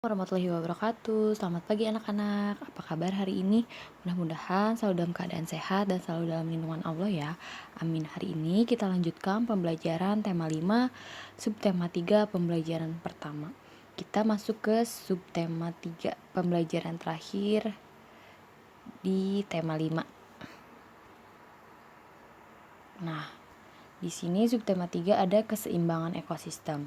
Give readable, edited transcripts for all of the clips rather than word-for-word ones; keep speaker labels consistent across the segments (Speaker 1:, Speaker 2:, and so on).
Speaker 1: Warahmatullahi wabarakatuh. Selamat pagi anak-anak. Apa kabar hari ini? Mudah-mudahan selalu dalam keadaan sehat dan selalu dalam lindungan Allah ya. Amin. Hari ini kita lanjutkan pembelajaran tema 5, subtema 3, pembelajaran pertama. Kita masuk ke subtema 3, pembelajaran terakhir di tema 5. Nah, di sini subtema 3 ada keseimbangan ekosistem.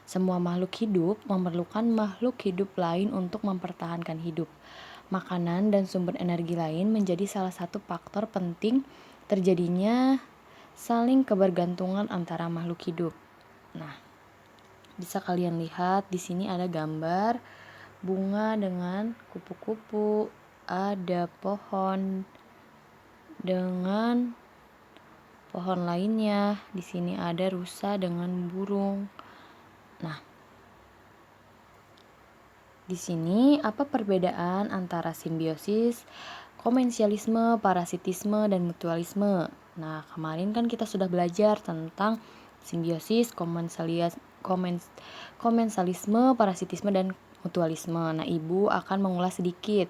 Speaker 1: Semua makhluk hidup memerlukan makhluk hidup lain untuk mempertahankan hidup. Makanan dan sumber energi lain menjadi salah satu faktor penting terjadinya saling kebergantungan antara makhluk hidup. Nah, bisa kalian lihat di sini ada gambar bunga dengan kupu-kupu, ada pohon dengan pohon lainnya. Di sini ada rusa dengan burung. Nah, di sini apa perbedaan antara simbiosis, komensialisme, parasitisme, dan mutualisme? Nah, kemarin kan kita sudah belajar tentang simbiosis, komensalisme, parasitisme, dan mutualisme. Nah, Ibu akan mengulas sedikit.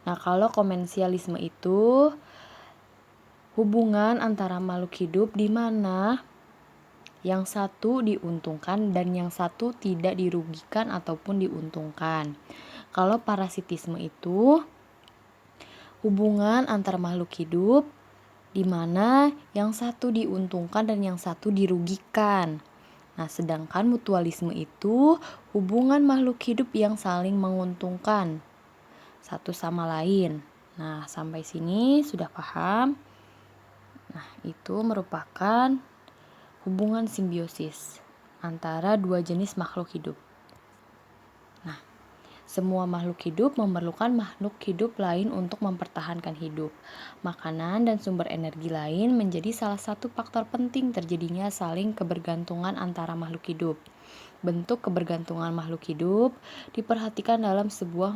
Speaker 1: Nah, kalau komensialisme itu hubungan antara makhluk hidup di mana yang satu diuntungkan dan yang satu tidak dirugikan ataupun diuntungkan. Kalau parasitisme itu hubungan antar makhluk hidup di mana yang satu diuntungkan dan yang satu dirugikan. Nah, sedangkan mutualisme itu hubungan makhluk hidup yang saling menguntungkan satu sama lain. Nah, sampai sini sudah paham? Nah, itu merupakan hubungan simbiosis antara dua jenis makhluk hidup. Nah, semua makhluk hidup memerlukan makhluk hidup lain untuk mempertahankan hidup. Makanan dan sumber energi lain menjadi salah satu faktor penting terjadinya saling kebergantungan antara makhluk hidup. Bentuk kebergantungan makhluk hidup diperhatikan dalam sebuah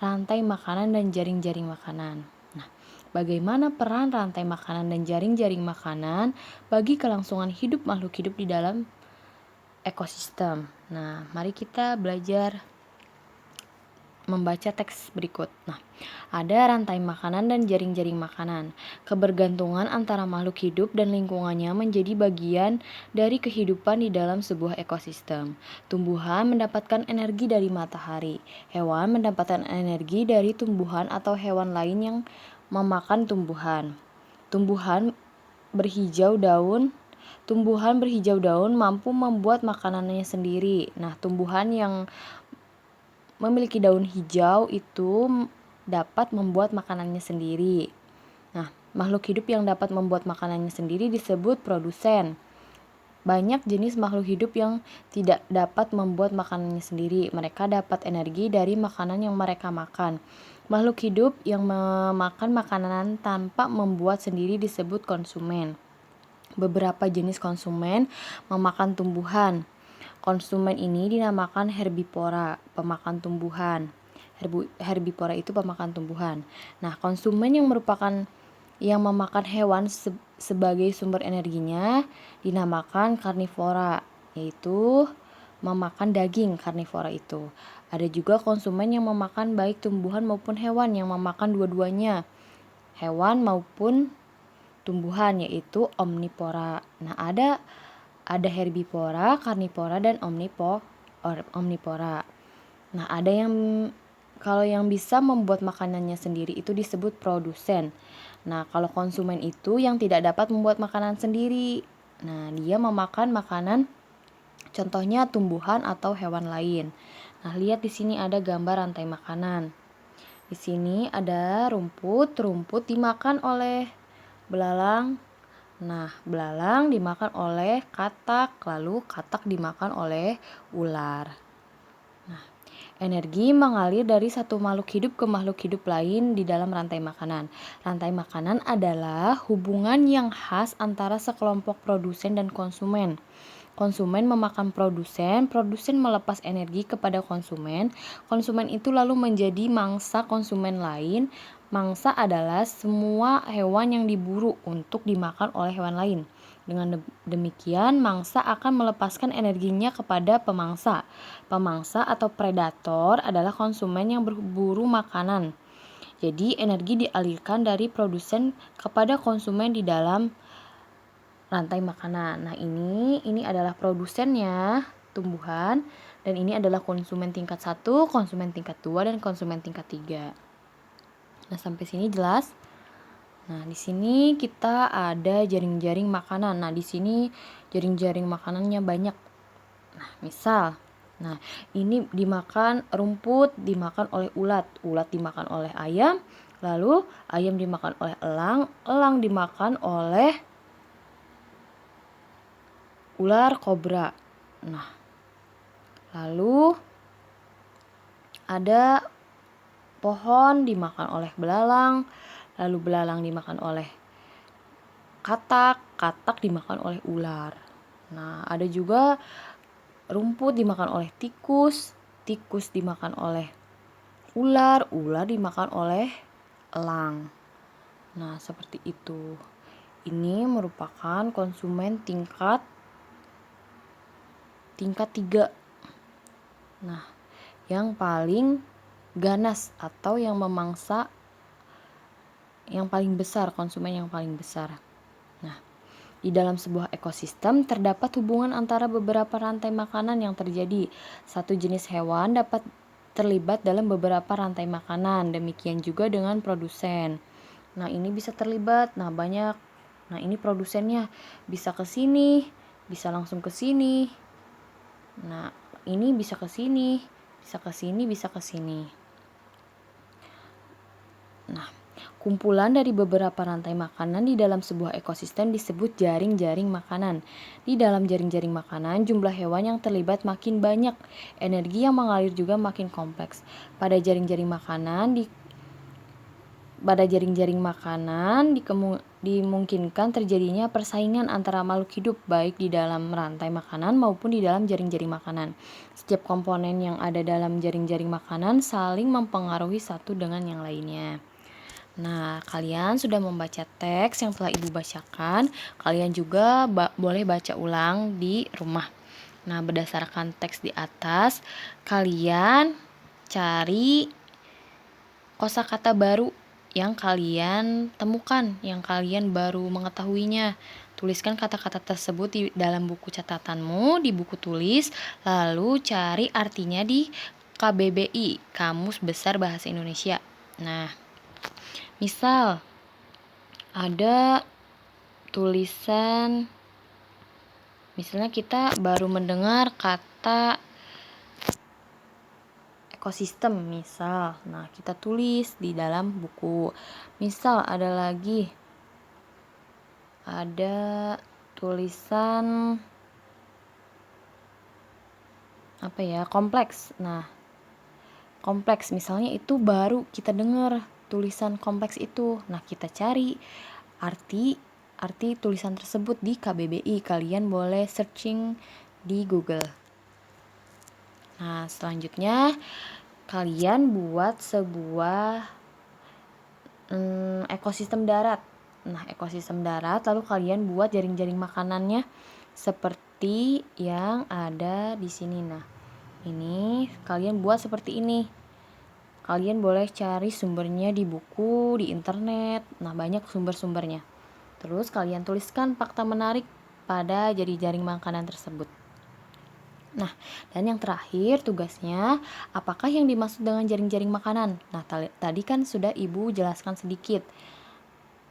Speaker 1: rantai makanan dan jaring-jaring makanan. Nah, bagaimana peran rantai makanan dan jaring-jaring makanan bagi kelangsungan hidup makhluk hidup di dalam ekosistem? Nah, mari kita belajar membaca teks berikut. Nah, ada rantai makanan dan jaring-jaring makanan. Kebergantungan antara makhluk hidup dan lingkungannya menjadi bagian dari kehidupan di dalam sebuah ekosistem. Tumbuhan mendapatkan energi dari matahari. Hewan mendapatkan energi dari tumbuhan atau hewan lain yang memakan tumbuhan. Tumbuhan berhijau daun mampu membuat makanannya sendiri. Nah, tumbuhan yang memiliki daun hijau itu dapat membuat makanannya sendiri. Nah, makhluk hidup yang dapat membuat makanannya sendiri disebut produsen. Banyak jenis makhluk hidup yang tidak dapat membuat makanannya sendiri. Mereka dapat energi dari makanan yang mereka makan. Makhluk hidup yang memakan makanan tanpa membuat sendiri disebut konsumen. Beberapa jenis konsumen memakan tumbuhan. Konsumen ini dinamakan herbivora, pemakan tumbuhan. Herbivora itu pemakan tumbuhan. Nah, konsumen yang memakan hewan sebagai sumber energinya dinamakan karnivora, yaitu memakan daging karnivora itu. Ada juga konsumen yang memakan baik tumbuhan maupun hewan, yang memakan dua-duanya, hewan maupun tumbuhan, yaitu omnivora. Nah, ada herbivora, karnivora, dan omnivora. Nah, ada kalau yang bisa membuat makanannya sendiri itu disebut produsen. Nah, kalau konsumen itu yang tidak dapat membuat makanan sendiri. Nah, dia memakan makanan contohnya tumbuhan atau hewan lain. Nah, lihat di sini ada gambar rantai makanan. Di sini ada rumput dimakan oleh belalang. Nah, belalang dimakan oleh katak, lalu katak dimakan oleh ular. Nah, energi mengalir dari satu makhluk hidup ke makhluk hidup lain di dalam rantai makanan. Rantai makanan adalah hubungan yang khas antara sekelompok produsen dan konsumen. Konsumen memakan produsen melepas energi kepada konsumen itu lalu menjadi mangsa konsumen lain. Mangsa adalah semua hewan yang diburu untuk dimakan oleh hewan lain. Dengan demikian, mangsa akan melepaskan energinya kepada pemangsa. Pemangsa atau predator adalah konsumen yang berburu makanan. Jadi, energi dialirkan dari produsen kepada konsumen di dalam rantai makanan. Nah, ini adalah produsennya, tumbuhan, dan ini adalah konsumen tingkat 1, konsumen tingkat 2, dan konsumen tingkat 3. Nah, sampai sini jelas? Nah, di sini kita ada jaring-jaring makanan. Nah, di sini jaring-jaring makanannya banyak. Nah, misal, ini dimakan rumput, dimakan oleh ulat, ulat dimakan oleh ayam, lalu ayam dimakan oleh elang, elang dimakan oleh ular kobra. Nah, lalu ada pohon dimakan oleh belalang, lalu belalang dimakan oleh katak, katak dimakan oleh ular. Nah, ada juga rumput dimakan oleh tikus, tikus dimakan oleh ular, ular dimakan oleh elang. Nah, seperti itu. Ini merupakan konsumen tingkat 3. Nah, yang paling ganas atau yang memangsa yang paling besar, konsumen yang paling besar. Nah, di dalam sebuah ekosistem terdapat hubungan antara beberapa rantai makanan yang terjadi. Satu jenis hewan dapat terlibat dalam beberapa rantai makanan, demikian juga dengan produsen. Nah, ini bisa terlibat, banyak. Nah, ini produsennya bisa ke sini, bisa langsung ke sini. Nah, ini bisa ke sini, bisa ke sini, bisa ke sini. Nah, kumpulan dari beberapa rantai makanan di dalam sebuah ekosistem disebut jaring-jaring makanan. Di dalam jaring-jaring makanan, jumlah hewan yang terlibat makin banyak. Energi yang mengalir juga makin kompleks. Pada jaring-jaring makanan dimungkinkan terjadinya persaingan antara makhluk hidup baik di dalam rantai makanan maupun di dalam jaring-jaring makanan. Setiap komponen yang ada dalam jaring-jaring makanan saling mempengaruhi satu dengan yang lainnya. Nah, kalian sudah membaca teks yang telah Ibu bacakan. Kalian juga boleh baca ulang di rumah. Nah, berdasarkan teks di atas, kalian cari kosakata baru yang kalian temukan, yang kalian baru mengetahuinya. Tuliskan kata-kata tersebut di dalam buku catatanmu, di buku tulis, lalu cari artinya di KBBI, Kamus Besar Bahasa Indonesia. Nah, misal ada tulisan, misalnya kita baru mendengar kata ekosistem misal. Nah, kita tulis di dalam buku. Misal ada lagi, ada tulisan kompleks. Nah, kompleks misalnya itu baru kita dengar tulisan kompleks itu. Nah, kita cari arti tulisan tersebut di KBBI. Kalian boleh searching di Google. Nah, selanjutnya kalian buat sebuah ekosistem darat. Nah, ekosistem darat, lalu kalian buat jaring-jaring makanannya seperti yang ada di sini. Nah, ini kalian buat seperti ini. Kalian boleh cari sumbernya di buku, di internet. Nah, banyak sumber-sumbernya. Terus kalian tuliskan fakta menarik pada jaring-jaring makanan tersebut. Nah, dan yang terakhir tugasnya, apakah yang dimaksud dengan jaring-jaring makanan? Nah, tadi kan sudah Ibu jelaskan sedikit.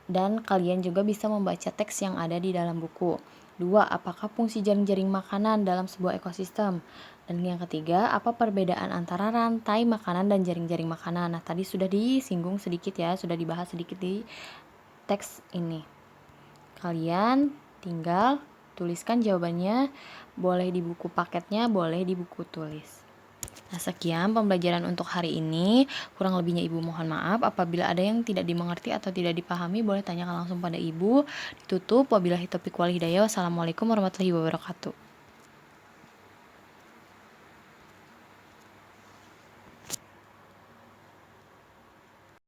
Speaker 1: Dan kalian juga bisa membaca teks yang ada di dalam buku. 2. Apakah fungsi jaring-jaring makanan dalam sebuah ekosistem? Dan yang ketiga, apa perbedaan antara rantai makanan dan jaring-jaring makanan? Nah, tadi sudah disinggung sedikit ya, sudah dibahas sedikit di teks ini. Kalian tinggal tuliskan jawabannya, boleh di buku paketnya, boleh di buku tulis. Nah, sekian pembelajaran untuk hari ini. Kurang lebihnya Ibu mohon maaf. Apabila ada yang tidak dimengerti atau tidak dipahami, boleh tanyakan langsung pada Ibu. Ditutup. Wabillahi taufiq wal hidayah. Wassalamualaikum warahmatullahi wabarakatuh.